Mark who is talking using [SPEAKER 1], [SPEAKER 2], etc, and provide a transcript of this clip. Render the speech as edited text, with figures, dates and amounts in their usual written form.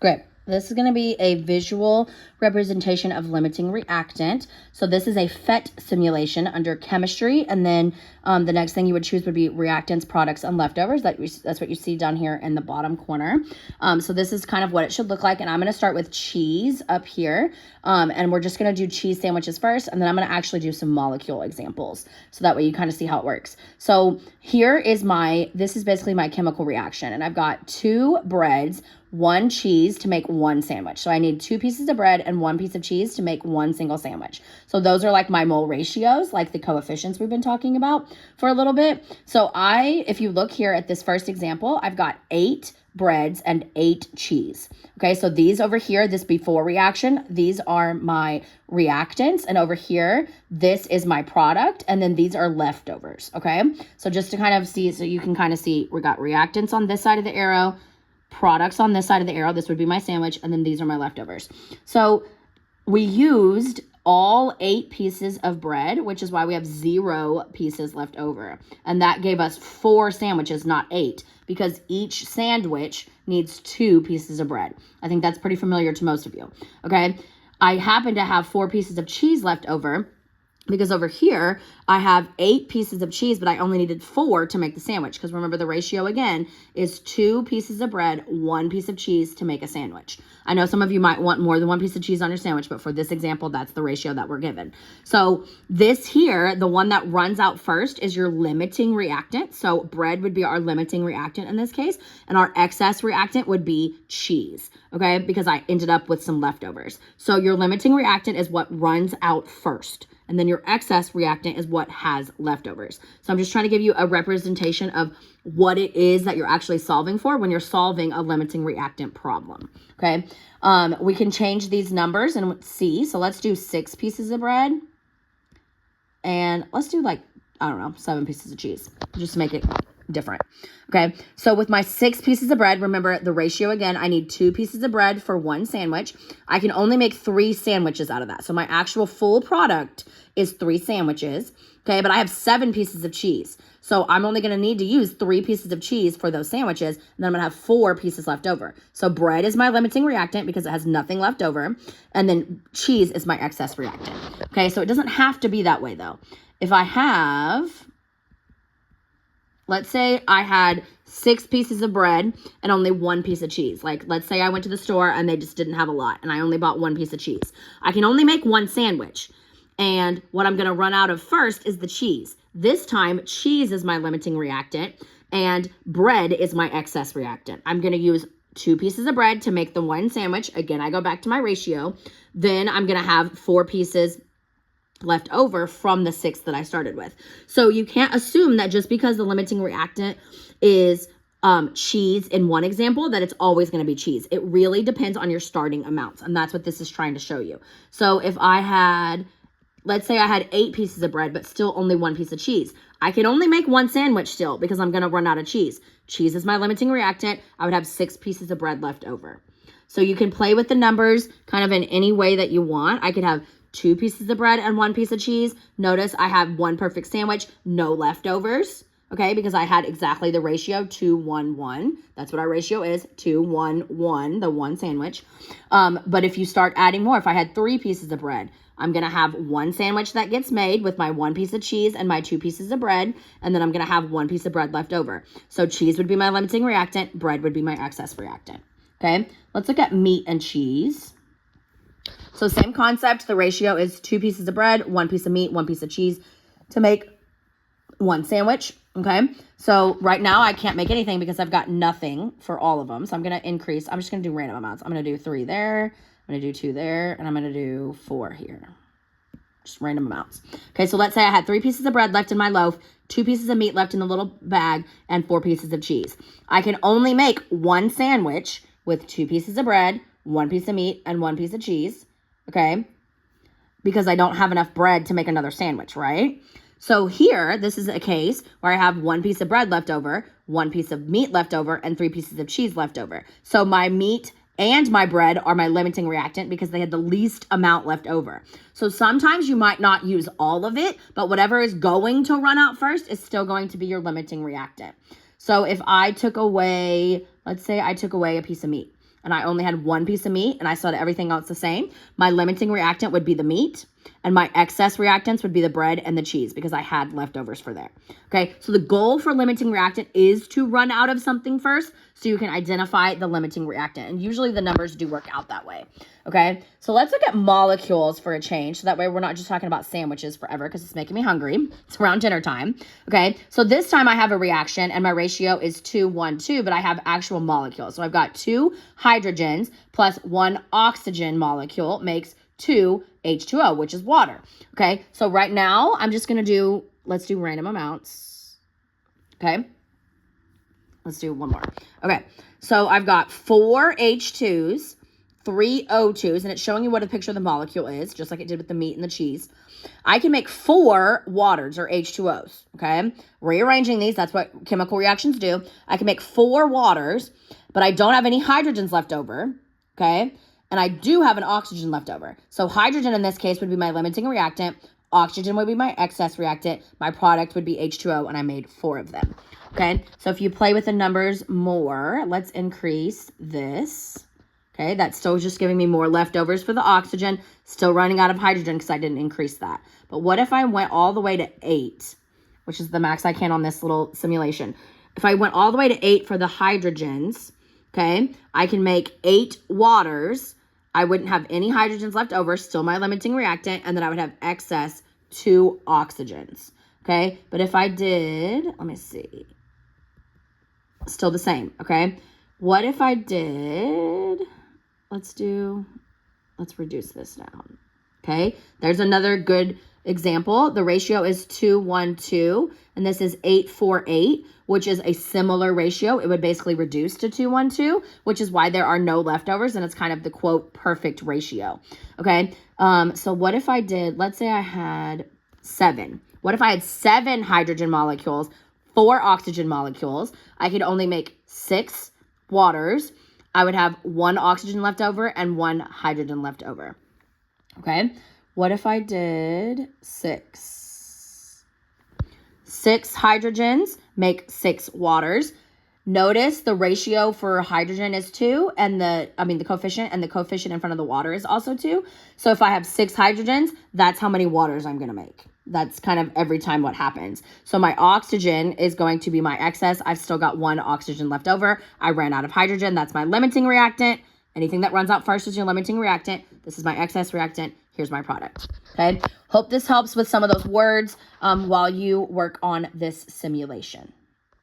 [SPEAKER 1] Great. This is going to be a visual representation of limiting reactant. So this is a PhET simulation under chemistry. And then the next thing you would choose would be reactants, products, and leftovers. That's what you see down here in the bottom corner. So this is kind of what it should look like. And I'm going to start with cheese up here. And we're just going to do cheese sandwiches first. And then I'm going to actually do some molecule examples. So that way you kind of see how it works. So here is this is basically my chemical reaction. And I've got 2 breads, 1 cheese to make 1 sandwich. So I need 2 pieces of bread and 1 piece of cheese to make 1 single sandwich. So those are like my mole ratios, like the coefficients we've been talking about for a little bit. So if you look here at this first example, I've got 8 breads and 8 cheese. Okay, so these over here, this before reaction, these are my reactants. And over here, this is my product. And then these are leftovers. Okay, so just to kind of see, so you can kind of see, we got reactants on this side of the arrow, products on this side of the arrow. This would be my sandwich, and then these are my leftovers. So we used all 8 pieces of bread, which is why we have 0 pieces left over. And that gave us 4 sandwiches, not 8, because each sandwich needs 2 pieces of bread. I think that's pretty familiar to most of you. Okay, I happen to have 4 pieces of cheese left over, because over here, I have 8 pieces of cheese, but I only needed 4 to make the sandwich. Because remember, the ratio again is 2 pieces of bread, 1 piece of cheese to make a sandwich. I know some of you might want more than 1 piece of cheese on your sandwich, but for this example, that's the ratio that we're given. So this here, the one that runs out first is your limiting reactant. So bread would be our limiting reactant in this case, and our excess reactant would be cheese, okay? Because I ended up with some leftovers. So your limiting reactant is what runs out first. And then your excess reactant is what has leftovers. So I'm just trying to give you a representation of what it is that you're actually solving for when you're solving a limiting reactant problem, okay? We can change these numbers and see. So let's do 6 pieces of bread. And let's do 7 pieces of cheese, just to make it different. Okay, so with my 6 pieces of bread, remember the ratio again, I need 2 pieces of bread for 1 sandwich. I can only make 3 sandwiches out of that. So my actual full product is 3 sandwiches. Okay, but I have 7 pieces of cheese. So I'm only going to need to use 3 pieces of cheese for those sandwiches. And then I'm going to have 4 pieces left over. So bread is my limiting reactant because it has nothing left over. And then cheese is my excess reactant. Okay, so it doesn't have to be that way though. If I have, let's say I had 6 pieces of bread and only 1 piece of cheese. Like, let's say I went to the store and they just didn't have a lot and I only bought 1 piece of cheese. I can only make 1 sandwich. And what I'm going to run out of first is the cheese. This time, cheese is my limiting reactant and bread is my excess reactant. I'm going to use 2 pieces of bread to make the 1 sandwich. Again, I go back to my ratio. Then I'm going to have 4 pieces left over from the 6 that I started with. So you can't assume that just because the limiting reactant is cheese in one example, that it's always going to be cheese. It really depends on your starting amounts. And that's what this is trying to show you. So if I had, let's say I had 8 pieces of bread, but still only 1 piece of cheese, I can only make 1 sandwich still because I'm going to run out of cheese. Cheese is my limiting reactant. I would have 6 pieces of bread left over. So you can play with the numbers kind of in any way that you want. I could have 2 pieces of bread and 1 piece of cheese. Notice I have 1 perfect sandwich, no leftovers, okay? Because I had exactly the ratio 2, 1, 1. That's what our ratio is, 2, 1, 1, the 1 sandwich. But if you start adding more, if I had 3 pieces of bread, I'm going to have 1 sandwich that gets made with my 1 piece of cheese and my 2 pieces of bread, and then I'm going to have 1 piece of bread left over. So cheese would be my limiting reactant, bread would be my excess reactant, okay? Let's look at meat and cheese. So same concept, the ratio is 2 pieces of bread, 1 piece of meat, 1 piece of cheese to make 1 sandwich, okay? So right now I can't make anything because I've got nothing for all of them. So I'm going to increase, I'm just going to do random amounts. I'm going to do 3 there, I'm going to do 2 there, and I'm going to do 4 here. Just random amounts. Okay, so let's say I had 3 pieces of bread left in my loaf, 2 pieces of meat left in the little bag, and 4 pieces of cheese. I can only make 1 sandwich with 2 pieces of bread, 1 piece of meat, and 1 piece of cheese. Okay, because I don't have enough bread to make another sandwich, right? So here, this is a case where I have 1 piece of bread left over, 1 piece of meat left over, and 3 pieces of cheese left over. So my meat and my bread are my limiting reactant because they had the least amount left over. So sometimes you might not use all of it, but whatever is going to run out first is still going to be your limiting reactant. So if I took away, let's say I took away a piece of meat. and I only had one piece of meat and I still had everything else the same, my limiting reactant would be the meat, and my excess reactants would be the bread and the cheese because I had leftovers for there. Okay, so the goal for limiting reactant is to run out of something first so you can identify the limiting reactant. And usually the numbers do work out that way. Okay, so let's look at molecules for a change. So that way we're not just talking about sandwiches forever because it's making me hungry. It's around dinner time. Okay, so this time I have a reaction and my ratio is 2:1:2, but I have actual molecules. So I've got 2 hydrogens plus 1 oxygen molecule makes 2 H2O, which is water. Okay, so right now I'm just going to let's do random amounts. Okay, let's do one more. Okay, so I've got 4 H2s, 3 O2s, and it's showing you what a picture of the molecule is, just like it did with the meat and the cheese. I can make 4 waters or H2Os, okay? Rearranging these, that's what chemical reactions do. I can make 4 waters, but I don't have any hydrogens left over, okay? And I do have an oxygen left over. So hydrogen in this case would be my limiting reactant. Oxygen would be my excess reactant. My product would be H2O, and I made 4 of them, okay? So if you play with the numbers more, let's increase this. Okay, that's still just giving me more leftovers for the oxygen, still running out of hydrogen because I didn't increase that. But what if I went all the way to 8, which is the max I can on this little simulation? If I went all the way to 8 for the hydrogens, okay, I can make 8 waters. I wouldn't have any hydrogens left over, still my limiting reactant, and then I would have excess 2 oxygens, okay? But if I did, let me see, still the same, okay? What if I did... let's reduce this down, okay? There's another good example. The ratio is 2:1:2, and this is 8:4:8, which is a similar ratio. It would basically reduce to 2:1:2, which is why there are no leftovers, and it's kind of the, quote, perfect ratio, okay? So what if I did, let's say I had 7. What if I had 7 hydrogen molecules, 4 oxygen molecules? I could only make 6 waters. I would have 1 oxygen left over and 1 hydrogen left over. Okay, what if I did 6? 6 hydrogens make 6 waters. Notice the ratio for hydrogen is 2, and the coefficient in front of the water is also 2. So if I have 6 hydrogens, that's how many waters I'm going to make. That's kind of every time what happens. So my oxygen is going to be my excess. I've still got 1 oxygen left over. I ran out of hydrogen. That's my limiting reactant. Anything that runs out first is your limiting reactant. This is my excess reactant. Here's my product. Okay. Hope this helps with some of those words while you work on this simulation.